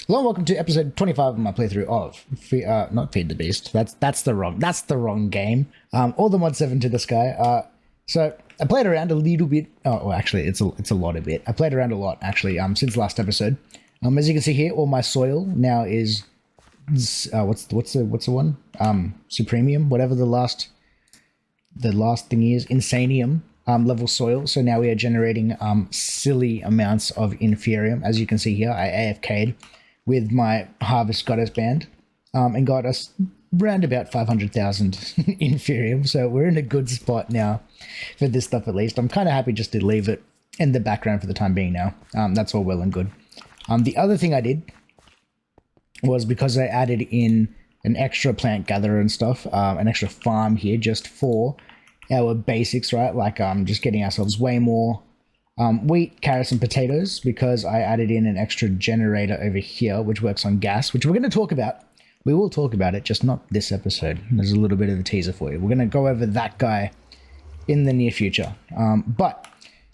Hello, and welcome to episode 25 of my playthrough of not Feed the Beast. That's the wrong game. All the mod 7 to the sky. So I played around a little bit. Oh, well, actually, it's a lot of it. I played around a lot actually. Since last episode. As you can see here, all my soil now is what's the one? Supremium, whatever the last thing is, Insanium level soil. So now we are generating silly amounts of Inferium. As you can see here, I AFK'd with my Harvest Goddess band and got us around about 500,000 Inferium. So we're in a good spot now for this stuff at least. I'm kind of happy just to leave it in the background for the time being now. That's all well and good. The other thing I did was because I added in an extra plant gatherer and stuff, an extra farm here just for our basics, right? Like just getting ourselves way more wheat, carrots, and potatoes, because I added in an extra generator over here, which works on gas, which we're going to talk about. We will talk about it, just not this episode. There's a little bit of a teaser for you. We're going to go over that guy in the near future. But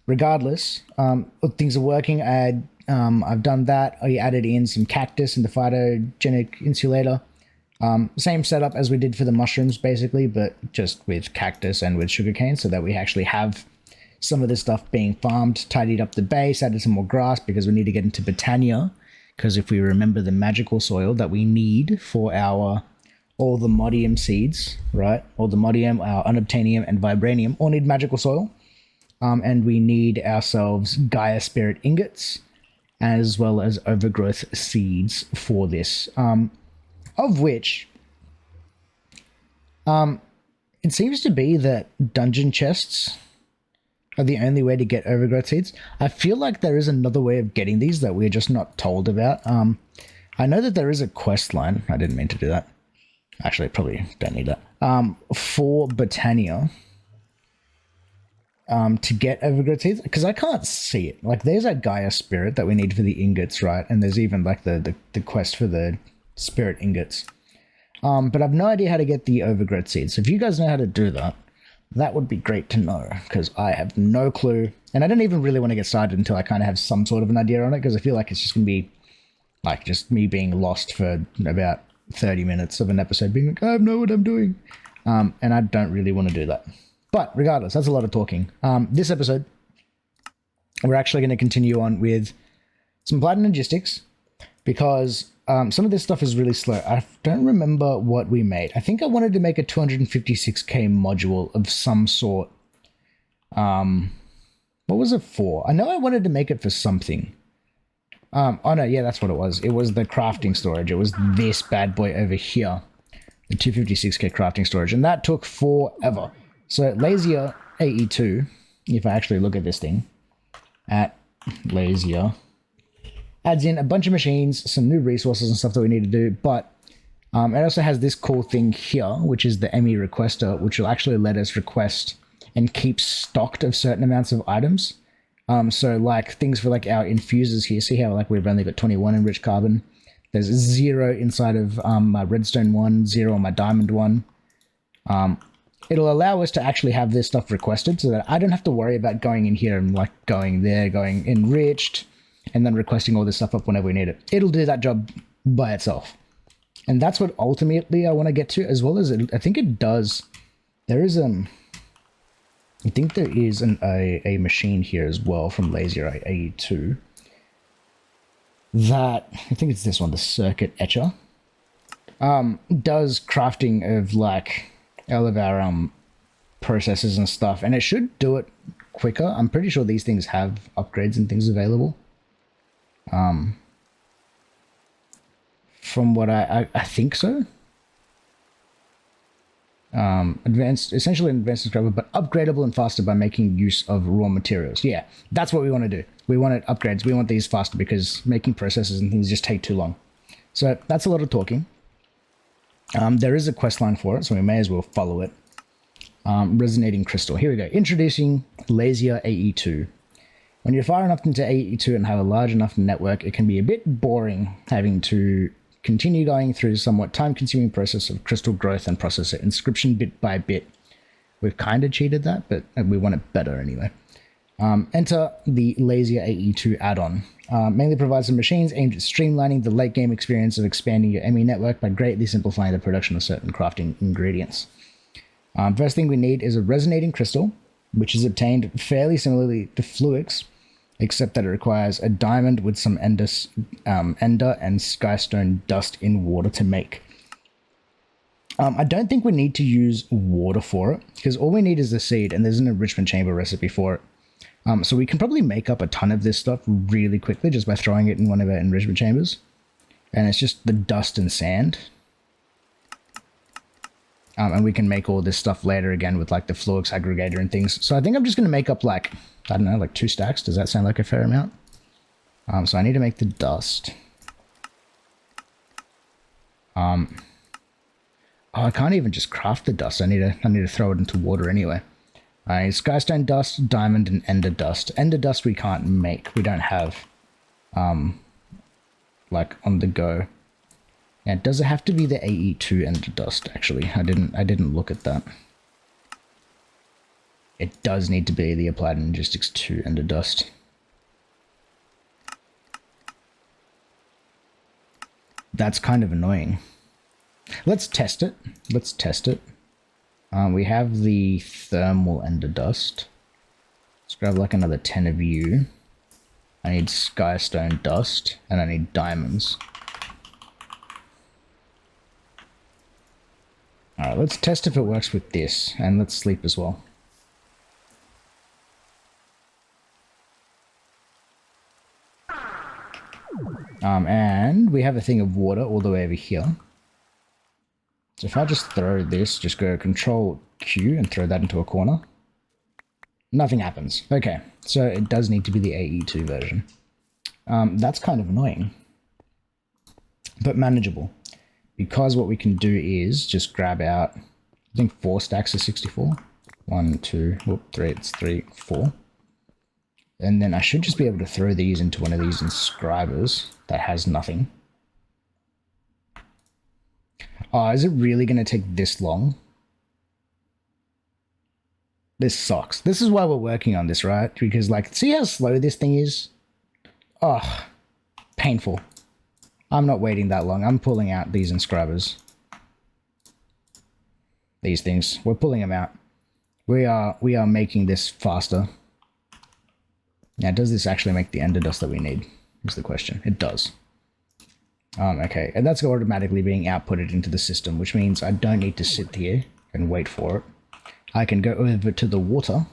regardless, things are working. I've done that. I added in some cactus and the phytogenic insulator. Same setup as we did for the mushrooms, basically, but just with cactus and with sugarcane, so that we actually have some of this stuff being farmed. Tidied up the base, added some more grass because we need to get into Botania, because if we remember the magical soil that we need for all the modium seeds, right? All the modium, our unobtainium and vibranium all need magical soil. And we need ourselves Gaia Spirit ingots, as well as overgrowth seeds for this. Of which, it seems to be that dungeon chests are the only way to get overgrowth seeds. I feel like there is another way of getting these that we're just not told about. I know that there is a quest line. I didn't mean to do that. Actually, I probably don't need that. For Botania, to get overgrowth seeds, because I can't see it. Like, there's a Gaia Spirit that we need for the ingots, right? And there's even like the quest for the spirit ingots. But I've no idea how to get the overgrowth seeds. So if you guys know how to do that, that would be great to know, because I have no clue. And I don't even really want to get started until I kind of have some sort of an idea on it, because I feel like it's just going to be like just me being lost for about 30 minutes of an episode being like, I have know what I'm doing. And I don't really want to do that. But regardless, that's a lot of talking. This episode, we're actually going to continue on with some platinum logistics, because some of this stuff is really slow. I don't remember what we made. I think I wanted to make a 256k module of some sort. What was it for? I know I wanted to make it for something. Oh no, yeah, that's what it was. It was the crafting storage. It was this bad boy over here. The 256k crafting storage. And that took forever. So Lazier AE2, if I actually look at this thing, at Lazier, adds in a bunch of machines, some new resources and stuff that we need to do, but it also has this cool thing here, which is the ME requester, which will actually let us request and keep stocked of certain amounts of items. So like things for like our infusers here, see how like we've only got 21 enriched carbon. There's 0 inside of my redstone one, 0 on my diamond one. It'll allow us to actually have this stuff requested so that I don't have to worry about going in here and like going there, going enriched, and then requesting all this stuff up whenever we need it. It'll do that job by itself. And that's what ultimately I want to get to, as well as I think it does. There is I think there is a machine here as well from Lazier AE2 that, I think it's this one, the circuit etcher, does crafting of like all of our processes and stuff, and it should do it quicker. I'm pretty sure these things have upgrades and things available. From what I think so. Essentially advanced subscriber, but upgradable and faster by making use of raw materials. Yeah, that's what we want to do. We want it upgrades. We want these faster because making processes and things just take too long. So that's a lot of talking. There is a quest line for it, so we may as well follow it. Resonating crystal. Here we go. Introducing Lazier AE2. When you're far enough into AE2 and have a large enough network, it can be a bit boring having to continue going through somewhat time-consuming process of crystal growth and processor inscription bit by bit. We've kind of cheated that, but we want it better anyway. Enter the Lazier AE2 add-on. Mainly provides some machines aimed at streamlining the late game experience of expanding your ME network by greatly simplifying the production of certain crafting ingredients. First thing we need is a resonating crystal, which is obtained fairly similarly to Fluix, except that it requires a diamond with some ender and skystone dust in water to make. I don't think we need to use water for it, because all we need is the seed, and there's an enrichment chamber recipe for it. So we can probably make up a ton of this stuff really quickly just by throwing it in one of our enrichment chambers. And it's just the dust and sand. And we can make all this stuff later again with like the Fluix aggregator and things. So I think I'm just going to make up like, I don't know, like 2 stacks. Does that sound like a fair amount? So I need to make the dust. Oh, I can't even just craft the dust. I need to throw it into water anyway. Skystone dust, diamond, and ender dust. Ender dust we can't make. We don't have, like on the go. Now, does it have to be the AE2 ender dust? Actually, I didn't look at that. It does need to be the Applied Logistics 2 ender dust. That's kind of annoying. Let's test it. Let's test it. We have the thermal ender dust. Let's grab like another 10 of you. I need skystone dust, and I need diamonds. Alright, let's test if it works with this, and let's sleep as well. And we have a thing of water all the way over here. So if I just throw this, just go Control Q and throw that into a corner, nothing happens. Okay, so it does need to be the AE2 version. That's kind of annoying, but manageable, because what we can do is just grab out, I think 4 stacks of 64. 1, 2, 3, it's 3, 4. And then I should just be able to throw these into one of these inscribers that has nothing. Oh, is it really going to take this long? This sucks. This is why we're working on this, right? Because, like, see how slow this thing is? Oh, painful. I'm not waiting that long. I'm pulling out these inscribers. These things. We're pulling them out. We are making this faster. Now, does this actually make the ender dust that we need? Is the question. It does. Okay, and that's automatically being outputted into the system, which means I don't need to sit here and wait for it. I can go over to the water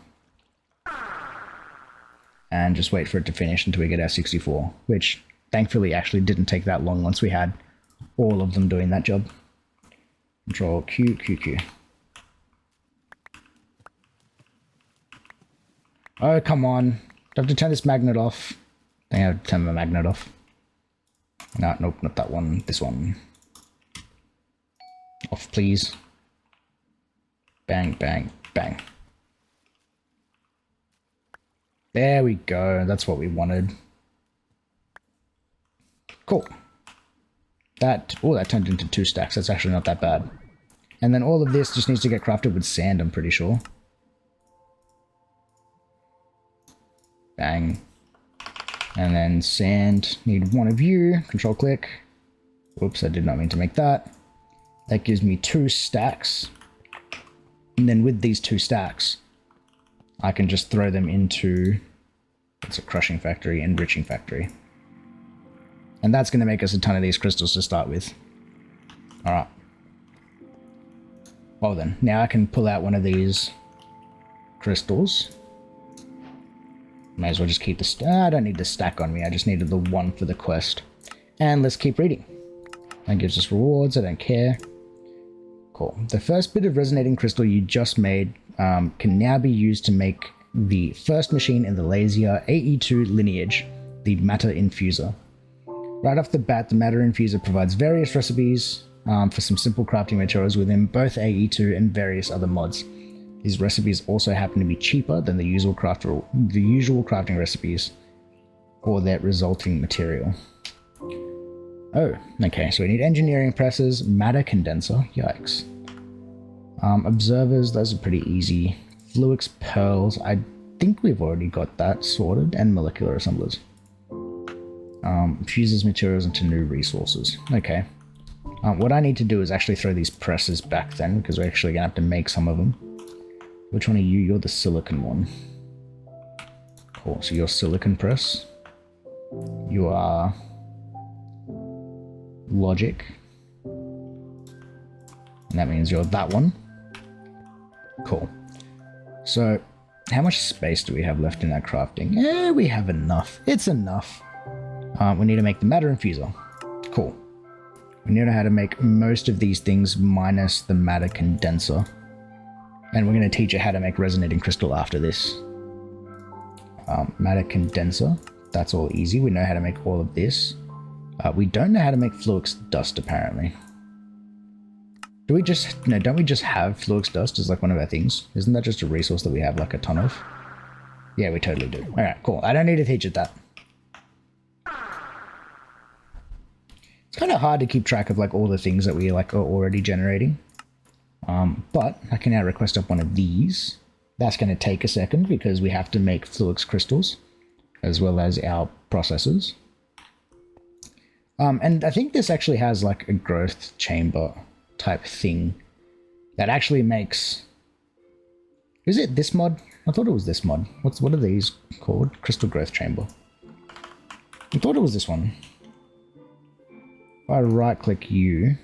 and just wait for it to finish until we get our 64, which thankfully actually didn't take that long once we had all of them doing that job. Control Q, Q, Q. Oh, come on. Do I have to turn this magnet off? I think I have to turn the magnet off. No, nope, not that one. This one. Off, please. Bang, bang, bang. There we go. That's what we wanted. Cool. That turned into 2 stacks. That's actually not that bad. And then all of this just needs to get crafted with sand, I'm pretty sure. Bang. And then sand, need 1 of you, control click. Whoops, I did not mean to make that. That gives me 2 stacks. And then with these 2 stacks, I can just throw them into, it's a crushing factory, enriching factory. And that's going to make us a ton of these crystals to start with. Alright. Well then, now I can pull out one of these crystals. May as well just keep the I don't need the stack on me, I just needed the 1 for the quest. And let's keep reading. That gives us rewards, I don't care. Cool. The first bit of resonating crystal you just made can now be used to make the first machine in the Lazier AE2 lineage, the Matter Infuser. Right off the bat, the Matter Infuser provides various recipes for some simple crafting materials within both AE2 and various other mods. These recipes also happen to be cheaper than the usual crafting recipes for their resulting material. Oh, okay, so we need engineering presses, matter condenser, yikes. Observers, those are pretty easy. Fluix pearls, I think we've already got that sorted, and molecular assemblers. Fuses materials into new resources. Okay. What I need to do is actually throw these presses back then, because we're actually going to have to make some of them. Which one are you? You're the silicon one. Cool, so you're silicon press. You are logic. And that means you're that one. Cool. So, how much space do we have left in our crafting? Yeah, we have enough. It's enough. We need to make the matter infuser. Cool. We know how to make most of these things minus the matter condenser. And we're going to teach you how to make resonating crystal after this. Matter condenser. That's all easy. We know how to make all of this. We don't know how to make Fluix dust, apparently. Do we just... No, don't we just have Fluix dust as like one of our things? Isn't that just a resource that we have like a ton of? Yeah, we totally do. Alright, cool. I don't need to teach it that. It's kind of hard to keep track of like all the things that we like are already generating. But I can now request up one of these. That's going to take a second because we have to make Fluix crystals as well as our processors. And I think this actually has like a growth chamber type thing that actually makes... Is it this mod? I thought it was this mod. What are these called? Crystal growth chamber. I thought it was this one. If I right click you...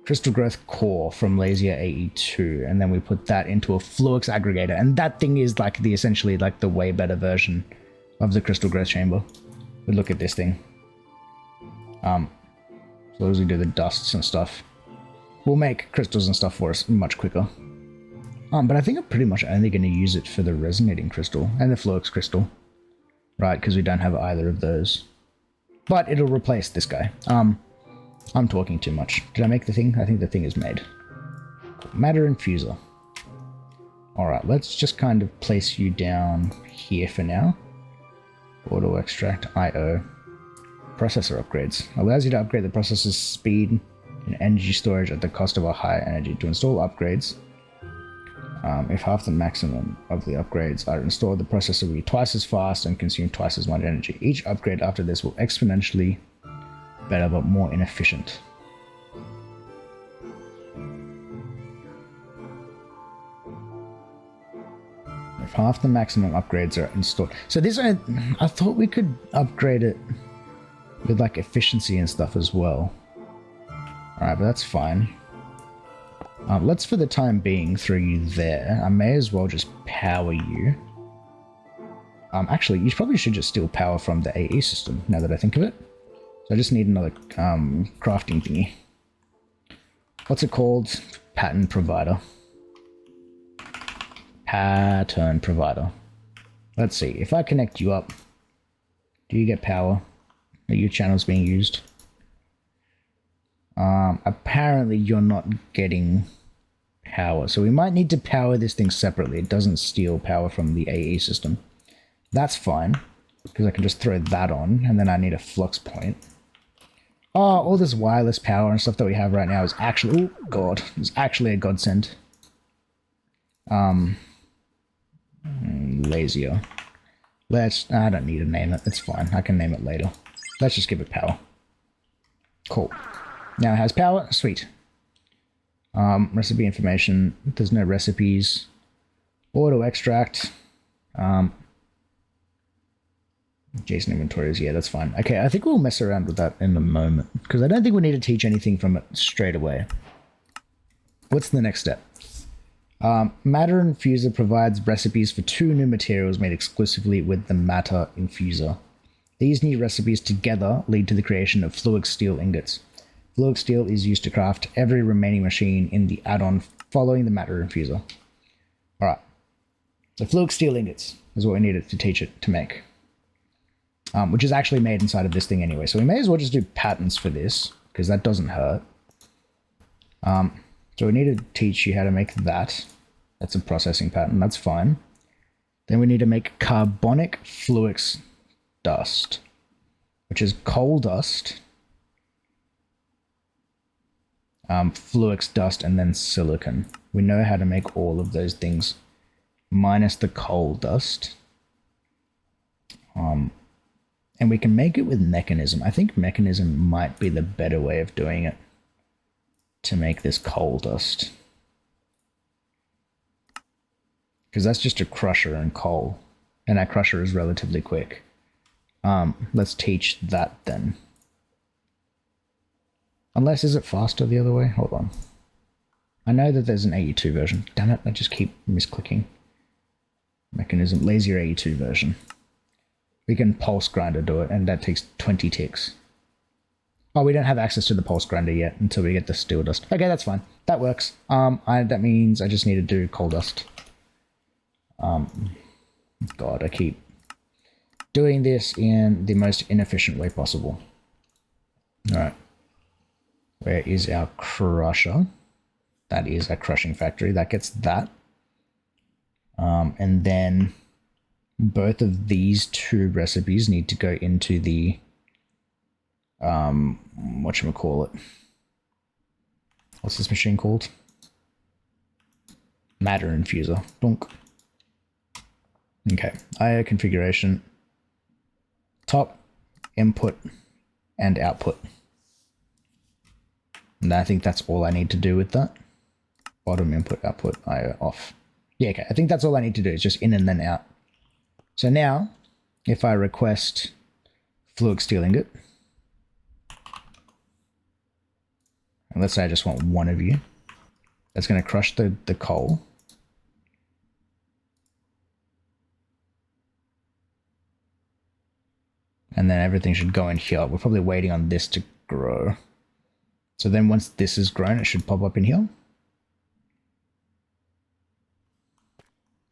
Crystal growth core from Lazier AE2, and then we put that into a Fluix aggregator, and that thing is like the essentially like the way better version of the crystal growth chamber. But look at this thing. As long as we do the dusts and stuff, we'll make crystals and stuff for us much quicker. But I think I'm pretty much only going to use it for the resonating crystal and the Fluix crystal, right? Because we don't have either of those. But it'll replace this guy. I'm talking too much. Did I make the thing? I think the thing is made. Matter infuser. Alright, let's just kind of place you down here for now. Auto extract IO. Processor upgrades. Allows you to upgrade the processor's speed and energy storage at the cost of a higher energy. To install upgrades, if half the maximum of the upgrades are installed, the processor will be twice as fast and consume twice as much energy. Each upgrade after this will exponentially better but more inefficient. If half the maximum upgrades are installed. So this, I thought we could upgrade it with like efficiency and stuff as well. Alright, but that's fine. Let's for the time being throw you there. I may as well just power you. Actually, you probably should just steal power from the AE system, now that I think of it. So I just need another crafting thingy. What's it called? Pattern provider. Pattern provider. Let's see. If I connect you up, do you get power? Are your channels being used? Apparently you're not getting power. So we might need to power this thing separately. It doesn't steal power from the AE system. That's fine, because I can just throw that on, and then I need a flux point. Oh, all this wireless power and stuff that we have right now is actually... Oh, God. It's actually a godsend. Lazier. I don't need to name it. It's fine. I can name it later. Let's just give it power. Cool. Now it has power. Sweet. Recipe information. There's no recipes. Auto extract. JSON inventories, yeah, that's fine. Okay, I think we'll mess around with that in a moment, because I don't think we need to teach anything from it straight away. What's the next step? Matter infuser provides recipes for 2 new materials made exclusively with the matter infuser. These new recipes together lead to the creation of Fluix steel ingots. Fluix steel is used to craft every remaining machine in the add-on following the matter infuser. Alright, so Fluix steel ingots is what we needed to teach it to make. Which is actually made inside of this thing anyway. So we may as well just do patterns for this, because that doesn't hurt. So we need to teach you how to make that. That's a processing pattern, that's fine. Then we need to make carbonic Fluix dust, which is coal dust. Fluix dust, and then silicon. We know how to make all of those things, minus the coal dust. And we can make it with mechanism. I think mechanism might be the better way of doing it to make this coal dust. Because that's just a crusher and coal. And that crusher is relatively quick. Let's teach that then. Unless, is it faster the other way? Hold on. I know that there's an AE2 version. Damn it, I just keep misclicking. Mechanism, Lazier AE2 version. We can pulse grinder do it, and that takes 20 ticks. Oh, we don't have access to the pulse grinder yet until we get the steel dust. Okay, that's fine. That works. That means I just need to do coal dust. God, I keep doing this in the most inefficient way possible. Alright. Where is our crusher? That is our crushing factory. That gets that. And then both of these two recipes need to go into the whatchamacallit. What's this machine called? Matter infuser. Donk. Okay. IO configuration. Top, input, and output. And I think that's all I need to do with that. Bottom, input, output, IO off. Yeah, okay. I think that's all I need to do. It's just in and then out. So now, if I request fluix steel ingot, and let's say I just want one of you, that's going to crush the coal. And then everything should go in here. We're probably waiting on this to grow. So then once this is grown, it should pop up in here.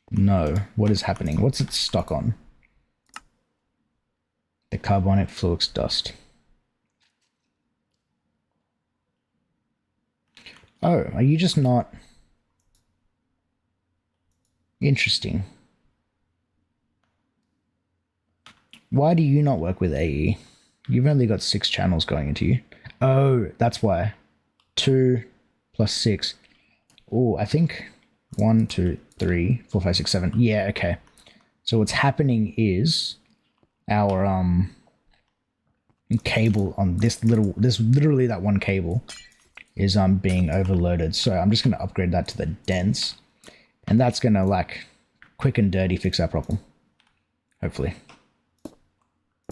No. What is happening? What's it stuck on? The carbonic fluix dust. Oh, are you just not... Interesting. Why do you not work with AE? You've only got 6 channels going into you. Oh, that's why. 2 plus 6. Oh, I think 1, 2, 3, 4, 5, 6, 7. Yeah, okay. So what's happening is our cable on this literally that one cable is being overloaded. So I'm just gonna upgrade that to the dense, and that's gonna like quick and dirty fix our problem. Hopefully.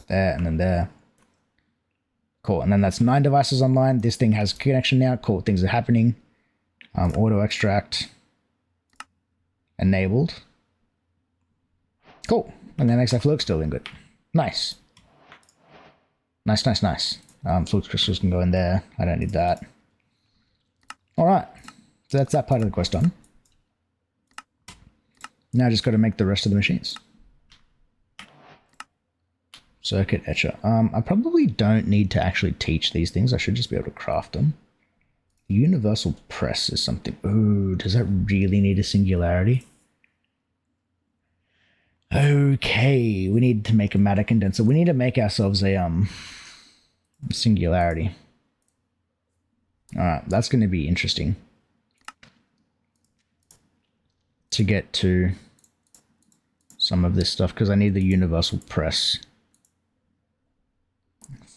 There and then there. Cool, and then that's 9 devices online. This thing has connection now. Cool, things are happening. Auto extract enabled. Cool, and that makes our fluix steel ingot. Nice. Nice, nice, nice. Fluix crystals can go in there. I don't need that. All right, so that's that part of the quest done. Now I just got to make the rest of the machines. Circuit etcher. I probably don't need to actually teach these things. I should just be able to craft them. Universal press is something. Ooh, does that really need a singularity? Okay, we need to make a matter condenser. We need to make ourselves a singularity. Alright, that's going to be interesting. To get to some of this stuff, because I need the universal press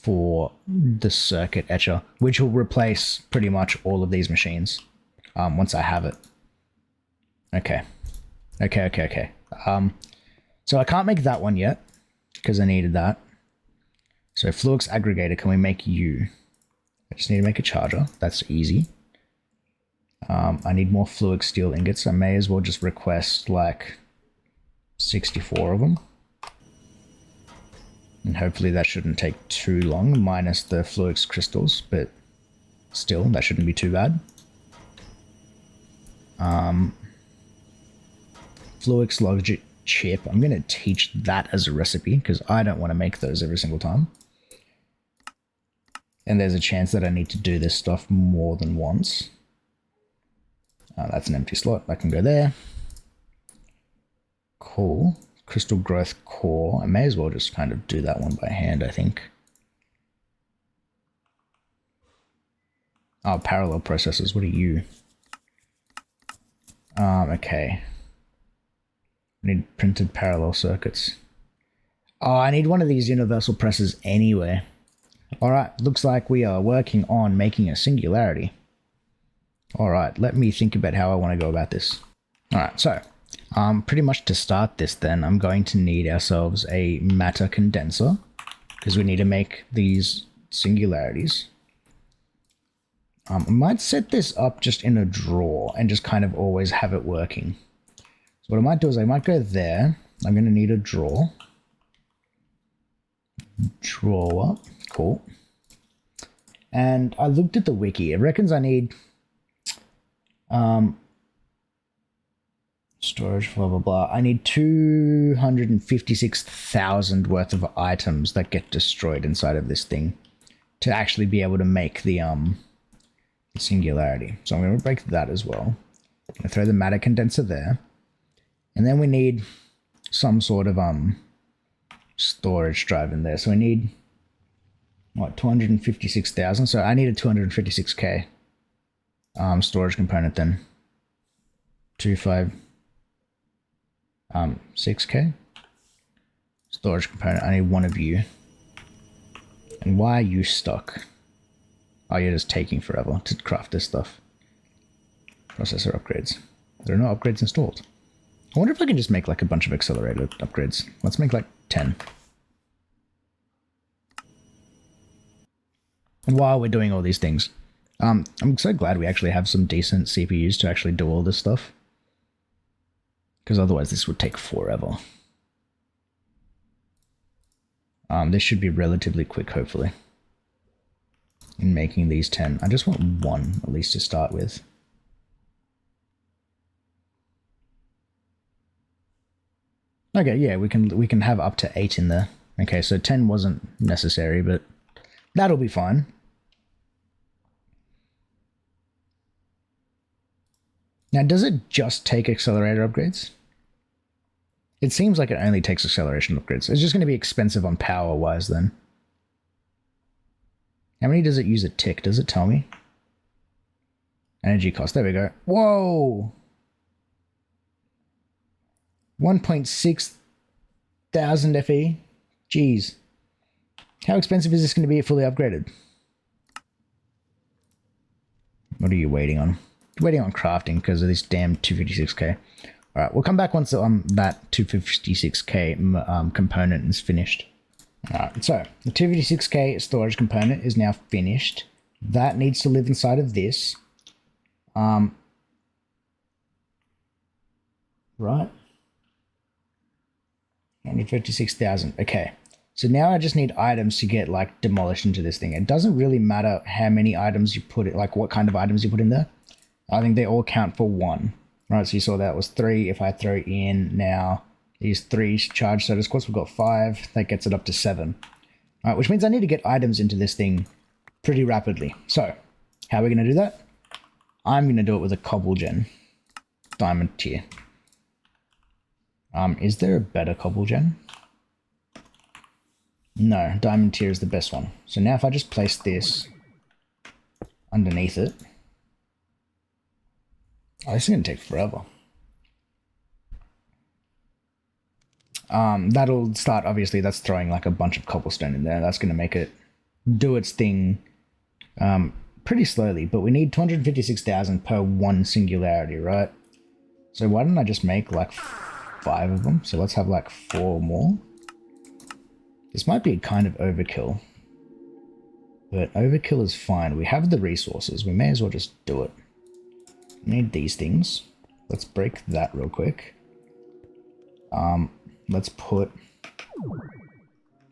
for the circuit etcher, which will replace pretty much all of these machines once I have it. Okay. So I can't make that one yet because I needed that. So fluix aggregator, can we make you? I just need to make a charger. That's easy. I need more fluix steel ingots. I may as well just request like 64 of them. And hopefully that shouldn't take too long, minus the fluix crystals, but still, that shouldn't be too bad. Fluix logic chip, I'm going to teach that as a recipe, because I don't want to make those every single time. And there's a chance that I need to do this stuff more than once. That's an empty slot, that can go there. Cool. Crystal growth core. I may as well just kind of do that one by hand, I think. Oh, parallel processors. What are you? Okay. I need printed parallel circuits. Oh, I need one of these universal presses anyway. Alright, looks like we are working on making a singularity. Alright, let me think about how I want to go about this. Alright, so, pretty much to start this then, I'm going to need ourselves a matter condenser, because we need to make these singularities. I might set this up just in a drawer and just kind of always have it working. So what I might do is I might go there. I'm going to need a drawer. Drawer. Cool. And I looked at the wiki. It reckons I need storage, blah, blah, blah. I need 256,000 worth of items that get destroyed inside of this thing to actually be able to make the singularity. So I'm going to break that as well. I'm going to throw the matter condenser there. And then we need some sort of storage drive in there. So we need, what, 256,000? So I need a 256k storage component then. 6k storage component. I need one of you. And why are you stuck? Oh, you're just taking forever to craft this stuff. Processor upgrades. There are no upgrades installed. I wonder if I can just make like a bunch of accelerator upgrades. Let's make like 10. And while we're doing all these things, I'm so glad we actually have some decent CPUs to actually do all this stuff. Because otherwise this would take forever. This should be relatively quick, hopefully. In making these 10. I just want one, at least, to start with. Okay, yeah, we can have up to 8 in there. Okay, so 10 wasn't necessary, but that'll be fine. Now, does it just take accelerator upgrades? It seems like it only takes acceleration upgrades. It's just going to be expensive on power-wise then. How many does it use a tick? Does it tell me? Energy cost. There we go. Whoa! 1.6 thousand FE? Jeez. How expensive is this going to be fully upgraded? What are you waiting on? Waiting on crafting because of this damn 256k. Alright, we'll come back once that 256k component is finished. Alright, so the 256k storage component is now finished. That needs to live inside of this. Right. 156,000. Okay. So now I just need items to get like demolished into this thing. It doesn't really matter how many items you put it, like what kind of items you put in there. I think they all count for 1. Right, so you saw that was 3. If I throw in now these 3 charge status quartz, we've got 5. That gets it up to 7. All right, which means I need to get items into this thing pretty rapidly. So how are we going to do that? I'm going to do it with a cobble gen diamond tier. Is there a better cobble gen? No, diamond tier is the best one. So now if I just place this underneath it, oh, this is going to take forever. That'll start, obviously, that's throwing like a bunch of cobblestone in there. That's going to make it do its thing pretty slowly, but we need 256,000 per one singularity, right? So why don't I just make like 5 of them? So let's have like 4 more. This might be kind of overkill, but overkill is fine. We have the resources. We may as well just do it. We need these things. Let's break that real quick. Let's put...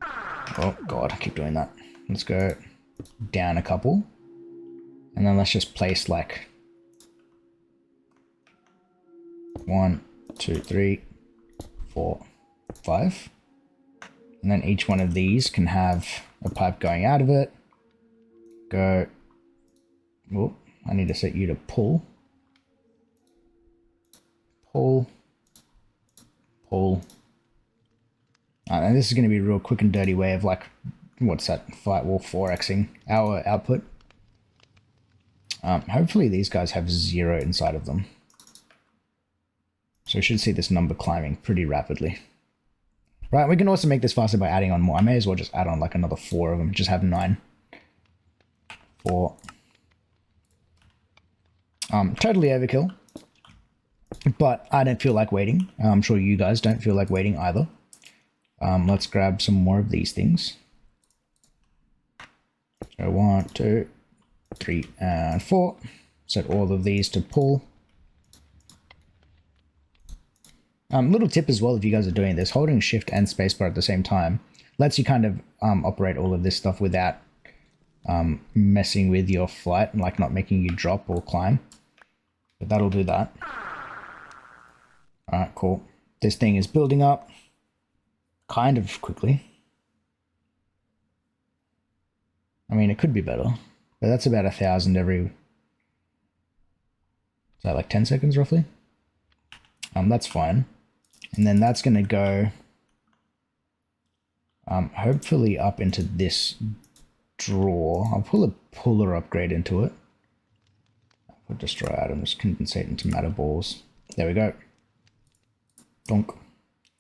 Oh god, I keep doing that. Let's go down a couple. And then let's just place like 1, 2, 3, 4, 5. And then each one of these can have a pipe going out of it. Go... Oh, I need to set you to pull. Pull. Pull. And this is going to be a real quick and dirty way of like, what's that? Firewall 4xing our output. Hopefully these guys have 0 inside of them. So we should see this number climbing pretty rapidly. Right, we can also make this faster by adding on more. I may as well just add on like another 4 of them. Just have 9. 4. Totally overkill. But I don't feel like waiting. I'm sure you guys don't feel like waiting either. Let's grab some more of these things. So 1, 2, 3, and 4. Set all of these to pull. Little tip as well, if you guys are doing this, holding shift and spacebar at the same time lets you kind of operate all of this stuff without messing with your flight and like not making you drop or climb. But that'll do that. Alright, cool. This thing is building up kind of quickly. I mean, it could be better, but that's about 1,000 every... Is that like 10 seconds roughly? That's fine. And then that's going to go hopefully up into this drawer. I'll pull a puller upgrade into it. Put destroy items, condensate into matter balls. There we go. Donk.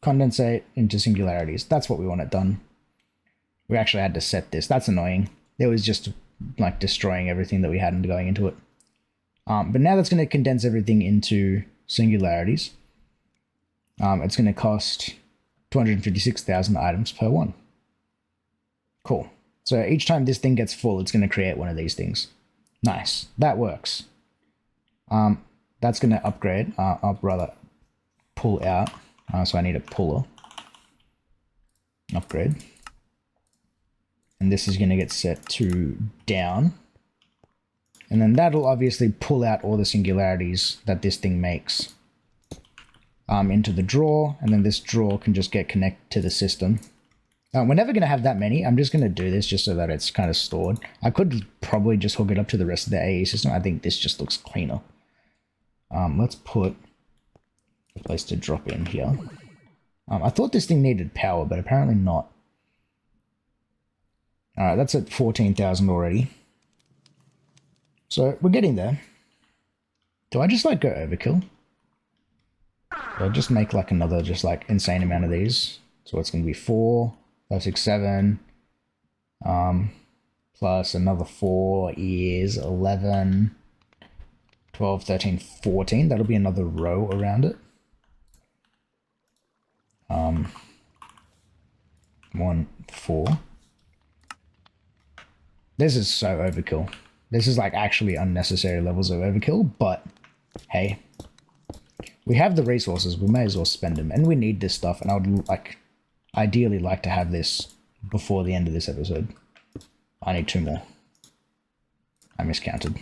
Condensate into singularities. That's what we want it done. We actually had to set this. That's annoying. It was just like destroying everything that we had and going into it. But now that's going to condense everything into singularities. It's going to cost 256,000 items per one. Cool. So each time this thing gets full, it's going to create one of these things. Nice. That works. That's going to upgrade. I'll rather pull out. So I need a puller. Upgrade. And this is going to get set to down. And then that'll obviously pull out all the singularities that this thing makes into the drawer. And then this drawer can just get connected to the system. We're never going to have that many. I'm just going to do this just so that it's kind of stored. I could probably just hook it up to the rest of the AE system. I think this just looks cleaner. Let's put a place to drop in here. I thought this thing needed power, but apparently not. Alright, that's at 14,000 already. So we're getting there. Do I just like go overkill? Do I just make like another just like insane amount of these? So it's going to be 4, 5, 6, 7. Plus another 4 is 11, 12, 13, 14. That'll be another row around it. 1, 4. This is so overkill. This is like actually unnecessary levels of overkill, but hey, we have the resources. We may as well spend them, and we need this stuff. And I would like, ideally, like to have this before the end of this episode. I need 2 more. I miscounted.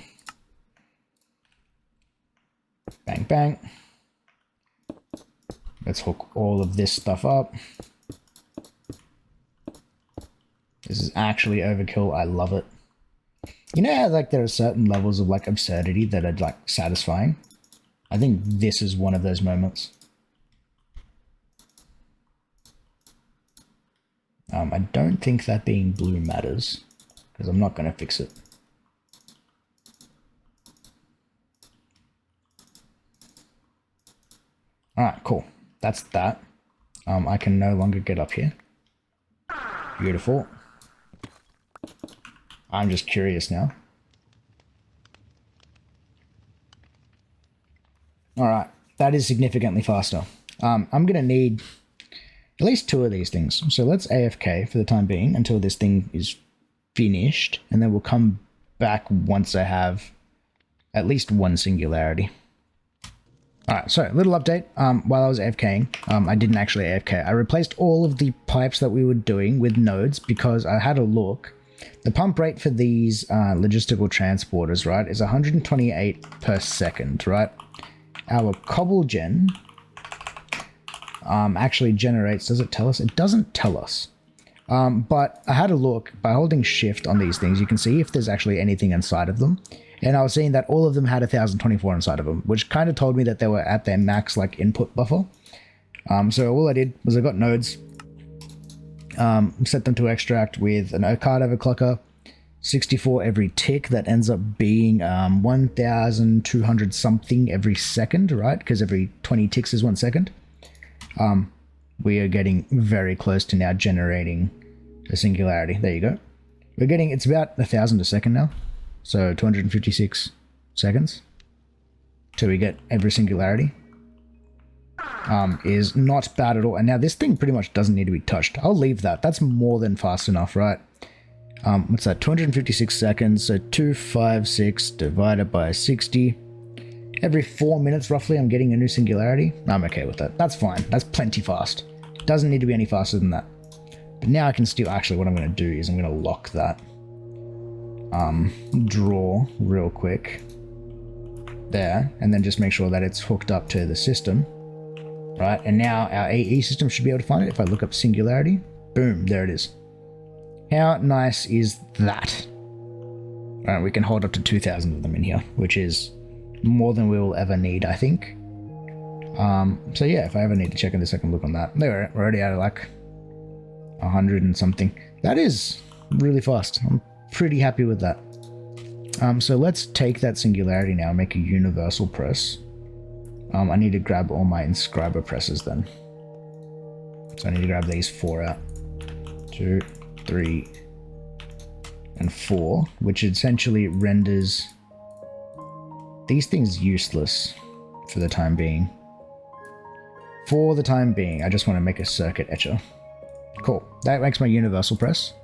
Bang, bang. Let's hook all of this stuff up. This is actually overkill. I love it. You know how like there are certain levels of like absurdity that are like satisfying? I think this is one of those moments. I don't think that being blue matters, because I'm not going to fix it. Alright, cool. That's that. I can no longer get up here. Beautiful. I'm just curious now. Alright, that is significantly faster. I'm going to need at least 2 of these things. So let's AFK for the time being until this thing is finished, and then we'll come back once I have at least 1 singularity. Alright, so little update. While I was AFKing, I didn't actually AFK. I replaced all of the pipes that we were doing with nodes because I had a look. The pump rate for these logistical transporters, right, is 128 per second, right? Our cobble gen actually generates, does it tell us? It doesn't tell us. But I had a look. By holding shift on these things, you can see if there's actually anything inside of them. And I was seeing that all of them had 1024 inside of them, which kind of told me that they were at their max like input buffer. So all I did was I got nodes, set them to extract with an card overclocker, 64 every tick. That ends up being 1,200 something every second, right? Because every 20 ticks is 1 second. We are getting very close to now generating a singularity. There you go. We're getting, it's about 1,000 a second now. So 256 seconds till we get every singularity. Is not bad at all. And now this thing pretty much doesn't need to be touched. I'll leave that. That's more than fast enough, right? What's that? 256 seconds. So 256 divided by 60. Every 4 minutes, roughly, I'm getting a new singularity. I'm okay with that. That's fine. That's plenty fast. Doesn't need to be any faster than that. But now I can still, actually, what I'm going to do is I'm going to lock that. Draw real quick. There. And then just make sure that it's hooked up to the system. Right, and now our AE system should be able to find it. If I look up singularity, boom, there it is. How nice is that? Right, we can hold up to 2,000 of them in here, which is more than we will ever need, I think. So yeah, if I ever need to check on this, I can look on that. We're already at like 100 and something. That is really fast. I'm pretty happy with that. So let's take that singularity now and make a universal press. I need to grab all my inscriber presses then. So I need to grab these 4 out. 2, 3, and 4, which essentially renders these things useless for the time being. For the time being, I just want to make a circuit etcher. Cool. That makes my universal press.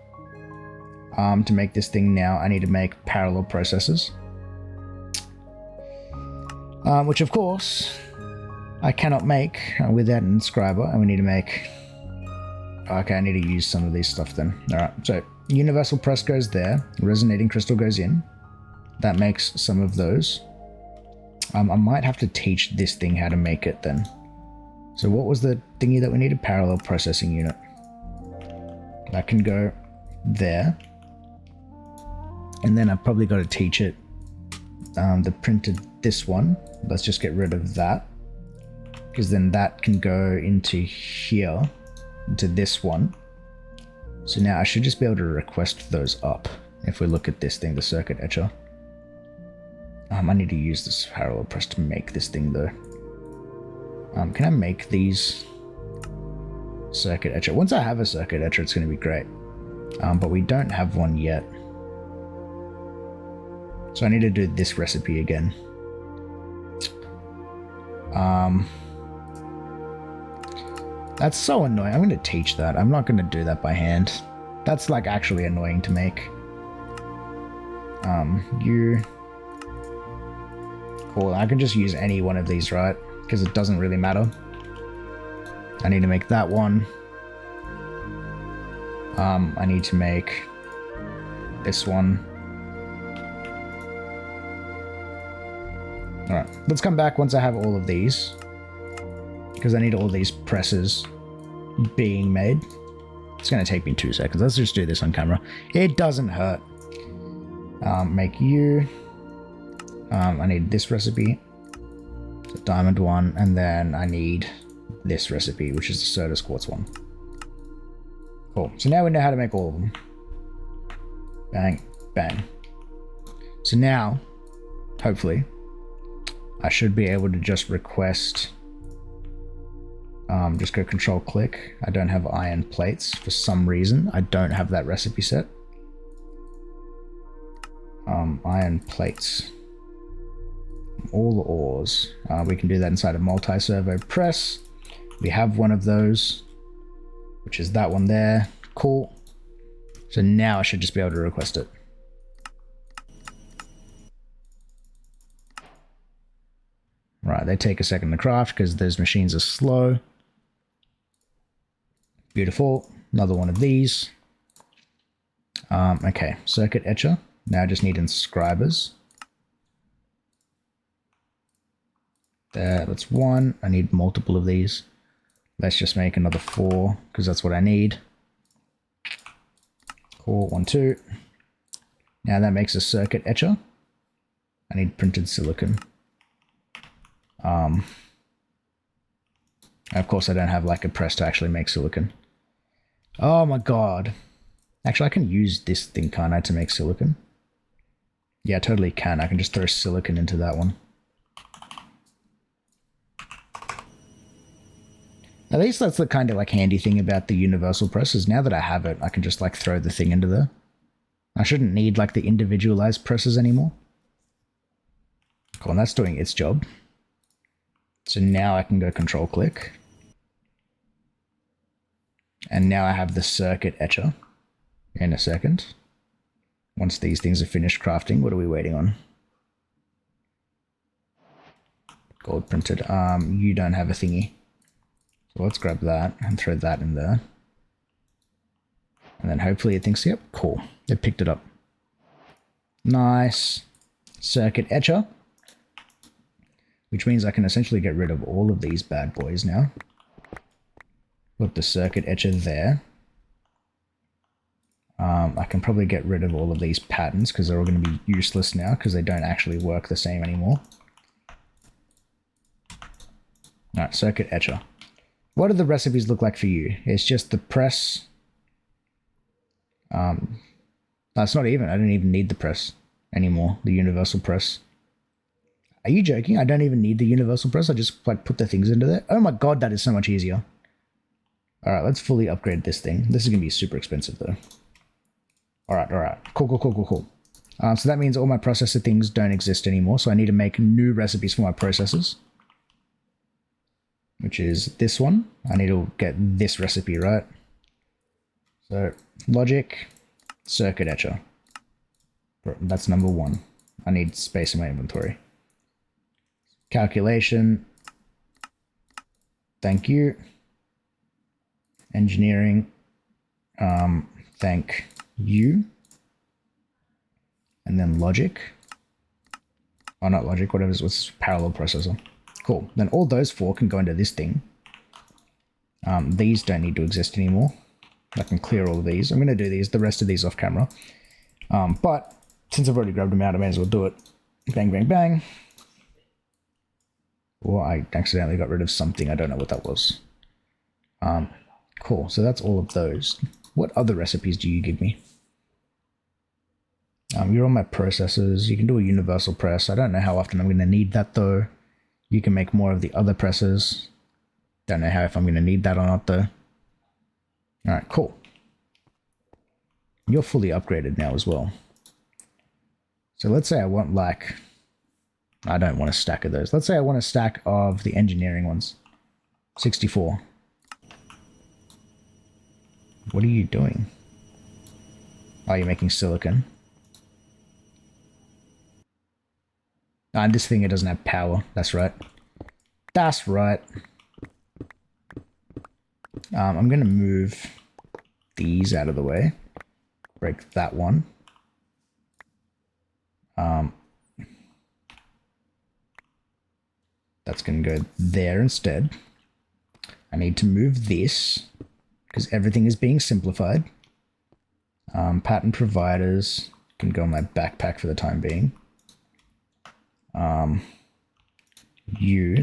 To make this thing now, I need to make parallel processes. Which of course I cannot make without an inscriber, and we need to make, okay, I need to use some of these stuff then. Alright, so universal press goes there, resonating crystal goes in, that makes some of those. I might have to teach this thing how to make it then. So what was the thingy that we needed? Parallel processing unit. That can go there, and then I've probably got to teach it the printed this one. Let's just get rid of that, because then that can go into here, into this one. So now I should just be able to request those up. If we look at this thing, the circuit etcher. I need to use this parallel press to make this thing though. Can I make these circuit etcher? Once I have a circuit etcher, it's going to be great. But we don't have one yet. So I need to do this recipe again. That's so annoying. I'm going to teach that. I'm not going to do that by hand. That's like actually annoying to make. Cool. I can just use any one of these, right? Because it doesn't really matter. I need to make that one. I need to make this one. Alright, let's come back once I have all of these, because I need all these presses being made. It's going to take me 2 seconds. Let's just do this on camera. It doesn't hurt. Make you. I need this recipe. The diamond one, and then I need this recipe, which is the Certus quartz one. Cool. So now we know how to make all of them. Bang, bang. So now, hopefully, I should be able to just request, just go control click. I don't have iron plates for some reason. I don't have that recipe set. Iron plates. All the ores. We can do that inside a multi-servo press. We have one of those, which is that one there. Cool. So now I should just be able to request it. Right, they take a second to craft because those machines are slow. Beautiful. Another one of these. Okay, circuit etcher. Now I just need inscribers. There, that's one. I need multiple of these. Let's just make another 4 because that's what I need. Cool, 1, 2. Now that makes a circuit etcher. I need printed silicon. Of course I don't have like a press to actually make silicon. Oh my god. Actually, I can use this thing, can't I, to make silicon? Yeah, I totally can. I can just throw silicon into that one. At least that's the kind of like handy thing about the universal press is now that I have it, I can just like throw the thing into there. I shouldn't need like the individualized presses anymore. Cool, and that's doing its job. So now I can go control click. And now I have the circuit etcher in a second. Once these things are finished crafting, what are we waiting on? Gold printed. You don't have a thingy. So let's grab that and throw that in there. And then hopefully it thinks, yep, cool. It picked it up. Nice. Circuit etcher. Which means I can essentially get rid of all of these bad boys now. Put the circuit etcher there. I can probably get rid of all of these patterns because they're all going to be useless now because they don't actually work the same anymore. Alright, circuit etcher. What do the recipes look like for you? It's just the press. That's not even. I don't even need the press anymore. The universal press. Are you joking? I don't even need the universal press. I just like put the things into there. Oh my god, that is so much easier. Alright, let's fully upgrade this thing. This is going to be super expensive though. Alright. Cool. So that means all my processor things don't exist anymore. So I need to make new recipes for my processors. Which is this one. I need to get this recipe, right? So, logic, circuit etcher. That's number 1. I need space in my inventory. Calculation. Thank you. Engineering. Thank you. And then logic. Oh, not logic, what's parallel processor. Cool. Then all those 4 can go into this thing. These don't need to exist anymore. I can clear all of these. I'm going to do the rest of these off camera. But since I've already grabbed them out, I may as well do it. Bang, bang, bang. Or I accidentally got rid of something. I don't know what that was. Cool. So that's all of those. What other recipes do you give me? You're on my processors. You can do a universal press. I don't know how often I'm going to need that though. You can make more of the other presses. Don't know if I'm going to need that or not though. Alright, cool. You're fully upgraded now as well. So let's say I want like... I don't want a stack of those. Let's say I want a stack of the engineering ones. 64. What are you doing? Oh, you're making silicon. And this thing, it doesn't have power. That's right. That's right. I'm going to move these out of the way. Break that one. That's going to go there instead. I need to move this because everything is being simplified. Pattern providers can go in my backpack for the time being.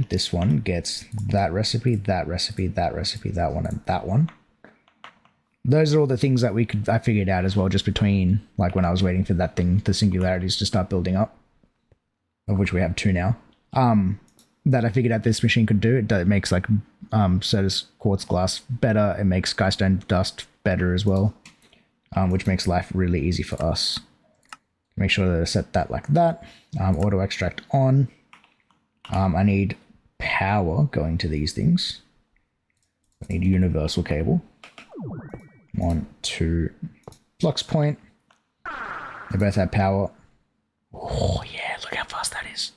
This one gets that recipe, that recipe, that recipe, that one, and that one. Those are all the things that I figured out as well, just between, like, when I was waiting for that thing, the singularities to start building up, of which we have 2 now, that I figured out this machine could do. It makes, like, Certus quartz glass better. It makes Skystone dust better as well, which makes life really easy for us. Make sure that I set that like that. Auto extract on. I need power going to these things. I need a universal cable. 1, 2, flux point. They both have power. Oh yeah, look how fast that is.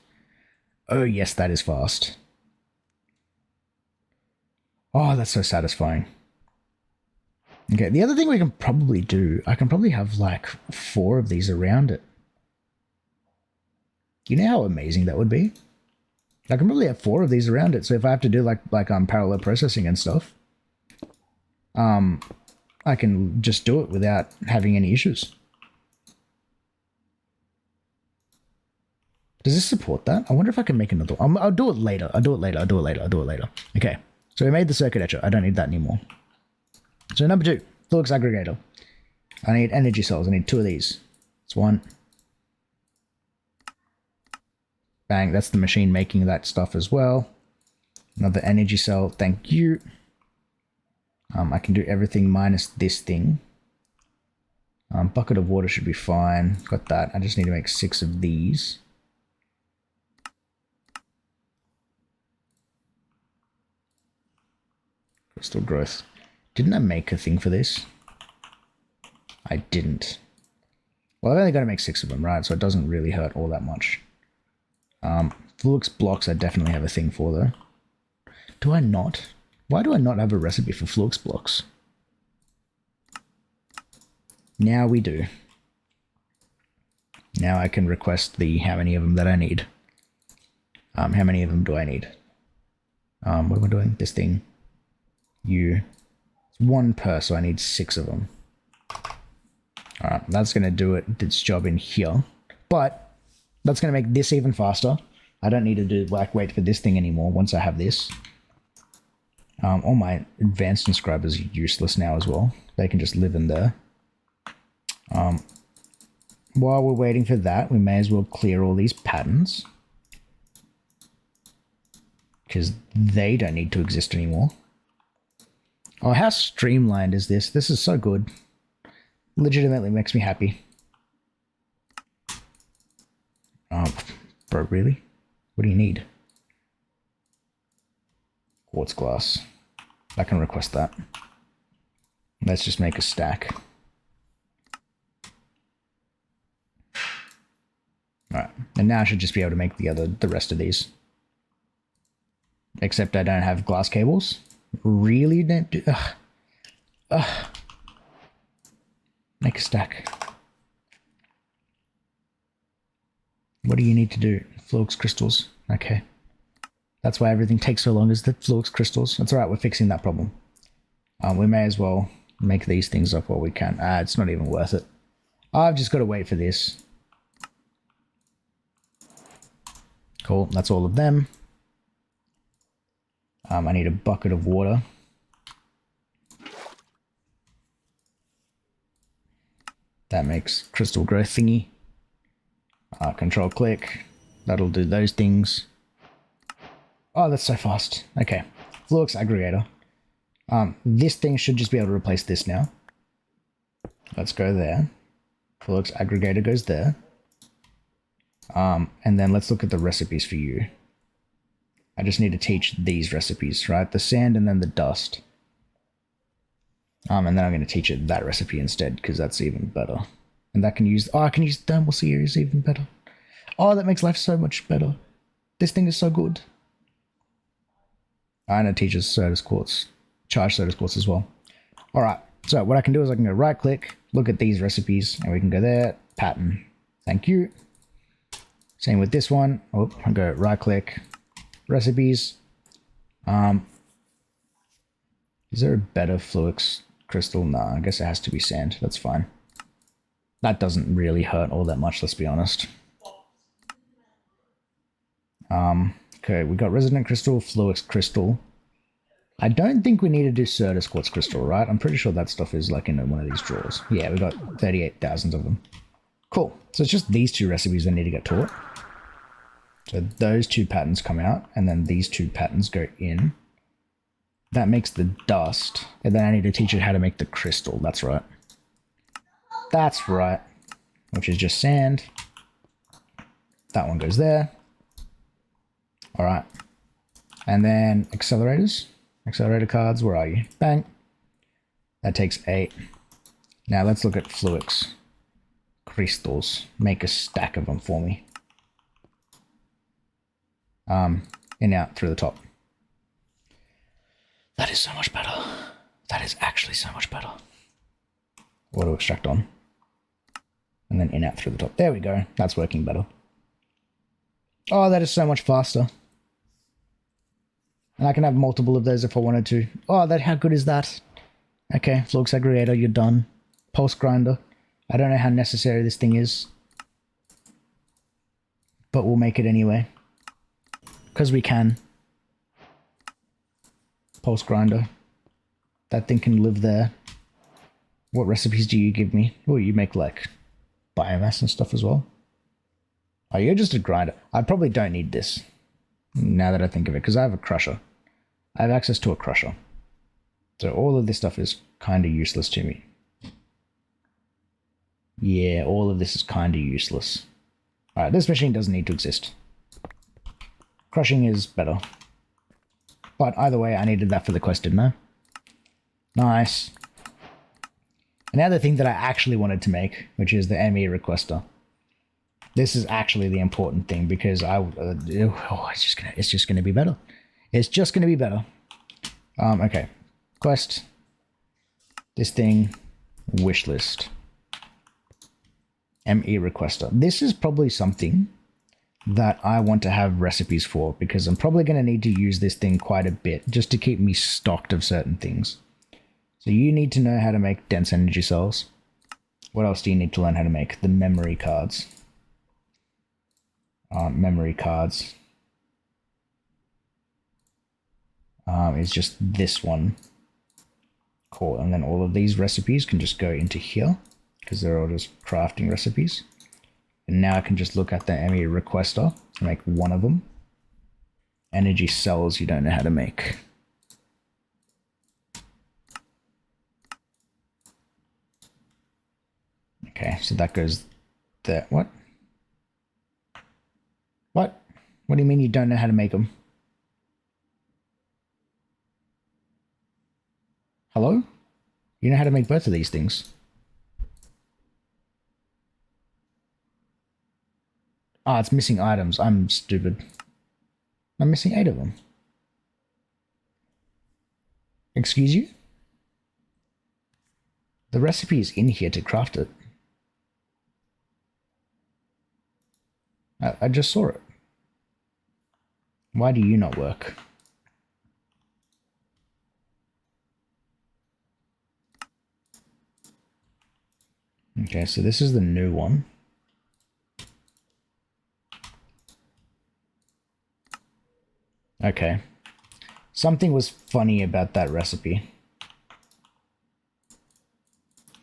Oh yes, that is fast. Oh, that's so satisfying. Okay, the other thing we can probably do, I can probably have like 4 of these around it. You know how amazing that would be? I can probably have 4 of these around it, so if I have to do like parallel processing and stuff, I can just do it without having any issues. Does this support that? I wonder if I can make another one. I'll do it later. I'll do it later. Okay, so we made the circuit etcher. I don't need that anymore. So number 2, flux aggregator. I need energy cells. I need 2 of these. It's 1. Bang, that's the machine making that stuff as well. Another energy cell, thank you. I can do everything minus this thing. Bucket of water should be fine. Got that. I just need to make 6 of these. Crystal growth. Didn't I make a thing for this? I didn't. Well, I've only got to make 6 of them, right? So it doesn't really hurt all that much. Flux blocks I definitely have a thing for, though. Do I not? Why do I not have a recipe for flux blocks? Now we do. Now I can request the how many of them that I need. How many of them do I need? What am I doing? This thing. It's 1 per, so I need 6 of them. Alright, that's going to do its job in here. But that's going to make this even faster. I don't need to do wait for this thing anymore once I have this. All my advanced inscribers are useless now as well. They can just live in there. While we're waiting for that, we may as well clear all these patterns. Because they don't need to exist anymore. Oh, how streamlined is this? This is so good. Legitimately makes me happy. Bro, really? What do you need? Quartz glass. I can request that. Let's just make a stack. Alright, and now I should just be able to make the rest of these. Except I don't have glass cables. Really? Don't do... Make a stack. What do you need to do? Flux crystals. Okay. That's why everything takes so long, is the flux crystals. That's alright, we're fixing that problem. We may as well make these things up while we can. It's not even worth it. I've just got to wait for this. Cool, that's all of them. I need a bucket of water. That makes crystal growth thingy. Control click. That'll do those things. Oh, that's so fast. Okay. Flux aggregator. This thing should just be able to replace this now. Let's go there. Flux aggregator goes there. And then let's look at the recipes for you. I just need to teach these recipes, right? The sand and then the dust. And then I'm going to teach it that recipe instead, because that's even better. And that can use... Oh, I can use thermal series even better. Oh, that makes life so much better. This thing is so good. And it teaches Certus quartz. Charge Certus quartz as well. Alright, so what I can do is I can go right click, look at these recipes, and we can go there, pattern. Thank you. Same with this one. Oh, I'll go right click, recipes. Is there a better flux crystal? Nah, I guess it has to be sand. That's fine. That doesn't really hurt all that much, let's be honest. Okay, we got resonant crystal, flux crystal. I don't think we need to do Certus quartz crystal, right? I'm pretty sure that stuff is like in one of these drawers. Yeah, we got 38,000 of them. Cool. So it's just these 2 recipes that need to get taught. So those 2 patterns come out, and then these 2 patterns go in. That makes the dust, and then I need to teach it how to make the crystal. That's right. That's right. Which is just sand. That one goes there. Alright. And then accelerators. Accelerator cards, where are you? Bang. That takes 8. Now let's look at flux crystals. Make a stack of them for me. In out through the top. That is so much better. That is actually so much better. Auto extract on. And then in out through the top. There we go. That's working better. Oh, that is so much faster. And I can have multiple of those if I wanted to. Oh, how good is that? Okay, flux aggregator, you're done. Pulse grinder. I don't know how necessary this thing is. But we'll make it anyway. Because we can. Pulse grinder. That thing can live there. What recipes do you give me? Oh, you make like biomass and stuff as well. Oh, you're just a grinder. I probably don't need this now that I think of it, because I have a crusher. I have access to a crusher. So all of this stuff is kind of useless to me. Yeah, all of this is kind of useless. Alright, this machine doesn't need to exist. Crushing is better. But either way, I needed that for the quest, didn't I? Nice. And now the thing that I actually wanted to make, which is the ME requester. This is actually the important thing, because it's just gonna be better. It's just gonna be better. Okay. Quest. This thing. Wish list. ME requester. This is probably something that I want to have recipes for, because I'm probably going to need to use this thing quite a bit just to keep me stocked of certain things. So you need to know how to make dense energy cells. What else do you need to learn how to make? The memory cards. Memory cards. Is just this one. Cool. And then all of these recipes can just go into here, because they're all just crafting recipes. And now I can just look at the ME requester to make one of them. Energy cells you don't know how to make. Okay, so that goes there. What? What? What do you mean you don't know how to make them? Hello? You know how to make both of these things. Ah, it's missing items. I'm stupid. I'm missing 8 of them. Excuse you? The recipe is in here to craft it. I just saw it. Why do you not work? Okay, so this is the new one. Okay. Something was funny about that recipe.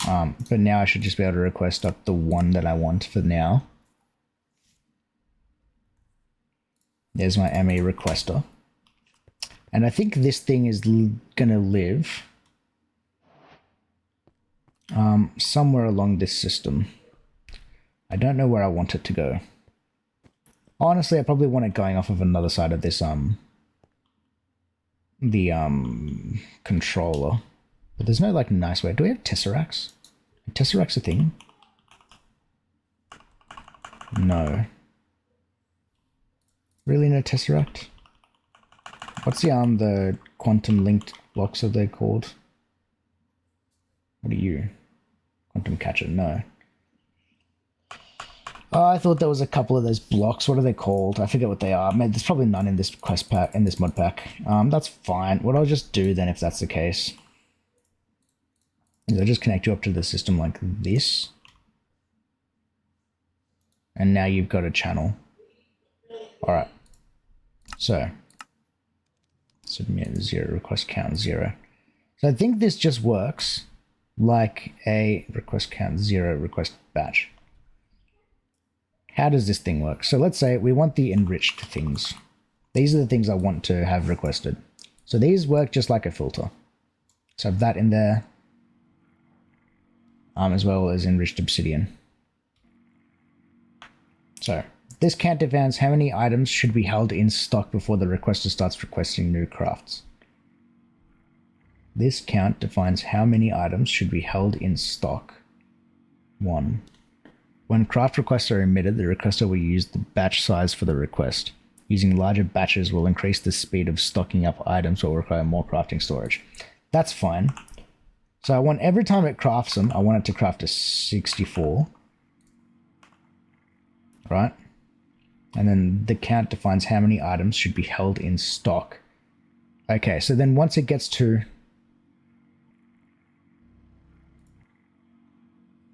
But now I should just be able to request up the one that I want for now. There's my ME requester. And I think this thing is gonna live somewhere along this system. I don't know where I want it to go. Honestly, I probably want it going off of another side of this the controller. But there's no like nice way. Do we have tesseracts? Are tesseracts a thing? No. Really, no tesseract? What's the quantum linked blocks are they called? What are you? Quantum catcher? No. Oh, I thought there was a couple of those blocks. What are they called? I forget what they are. Man, there's probably none in this quest pack, in this mod pack. That's fine. What I'll just do then, if that's the case, is I'll just connect you up to the system like this. And now you've got a channel. Alright. So, submit 0, request count 0. So I think this just works like a request count 0, request batch. How does this thing work? So let's say we want the enriched things. These are the things I want to have requested. So these work just like a filter. So I have that in there, as well as enriched obsidian. So this count defines how many items should be held in stock before the requester starts requesting new crafts. This count defines how many items should be held in stock. 1. When craft requests are emitted, the requester will use the batch size for the request. Using larger batches will increase the speed of stocking up items or require more crafting storage. That's fine. So I want every time it crafts them, I want it to craft a 64. Right? And then the count defines how many items should be held in stock. Okay, so then once it gets to...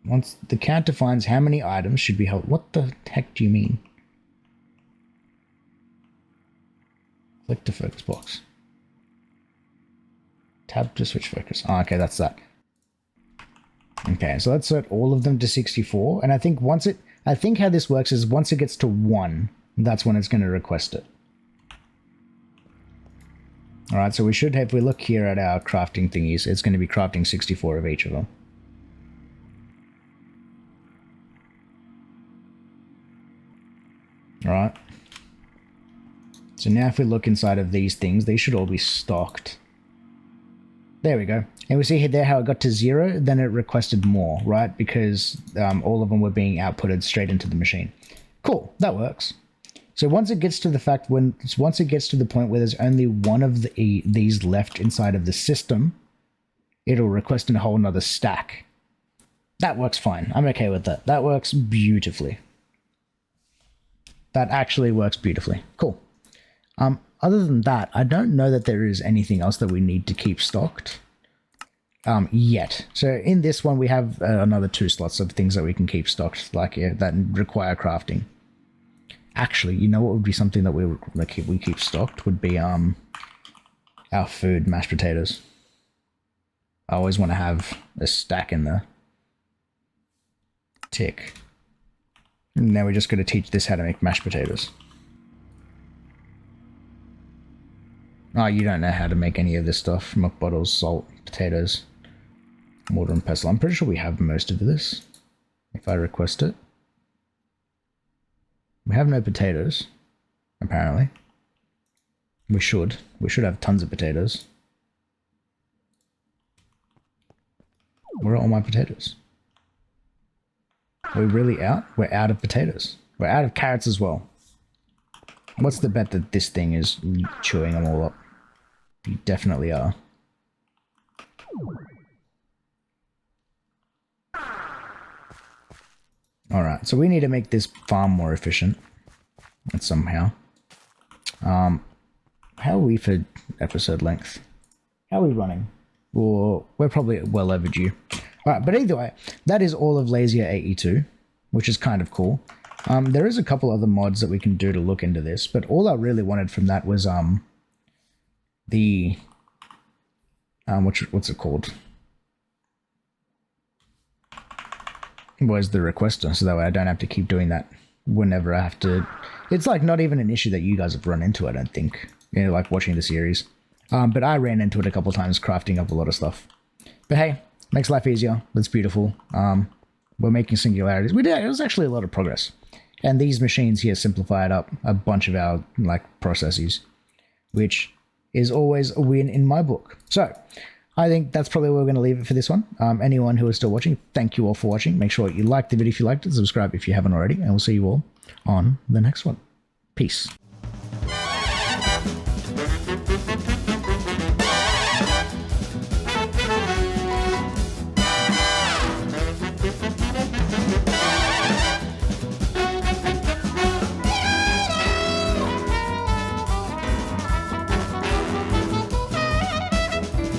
Once the count defines how many items should be held... What the heck do you mean? Click to focus box. Tab to switch focus. Oh, okay, that's that. Okay, so let's set all of them to 64. And I think I think how this works is once it gets to 1, that's when it's going to request it. All right, so we should have, if we look here at our crafting thingies, it's going to be crafting 64 of each of them. All right. So now if we look inside of these things, they should all be stocked. There we go. And we see here there how it got to 0, then it requested more, right? Because all of them were being outputted straight into the machine. Cool, that works. So once it gets to the point where there's only one of these left inside of the system, it'll request a whole nother stack. That works fine. I'm okay with that. That works beautifully. That actually works beautifully. Cool. Other than that, I don't know that there is anything else that we need to keep stocked yet. So in this one, we have another 2 slots of things that we can keep stocked, like that require crafting. Actually, you know what would be something that we keep stocked would be our food, mashed potatoes. I always want to have a stack in there. Tick. And now we're just going to teach this how to make mashed potatoes. Oh, you don't know how to make any of this stuff. Milk bottles, salt, potatoes, mortar and pestle. I'm pretty sure we have most of this, if I request it. We have no potatoes, apparently. We should. We should have tons of potatoes. Where are all my potatoes? Are we really out? We're out of potatoes. We're out of carrots as well. What's the bet that this thing is chewing them all up? You definitely are. Alright, so we need to make this farm more efficient. Somehow. How are we for episode length? How are we running? Well, we're probably well overdue. Alright, but either way, that is all of Lazier AE2, which is kind of cool. There is a couple other mods that we can do to look into this, but all I really wanted from that was the what's it called? Was the requester, so that way I don't have to keep doing that whenever I have to. It's like not even an issue that you guys have run into, I don't think. You know, like watching the series. But I ran into it a couple times crafting up a lot of stuff. But hey, makes life easier. That's beautiful. We're making singularities. We did. It was actually a lot of progress. And these machines here simplified up a bunch of our processes, which is always a win in my book. So I think that's probably where we're going to leave it for this one. Anyone who is still watching, thank you all for watching. Make sure you like the video if you liked it, subscribe if you haven't already, and we'll see you all on the next one. Peace.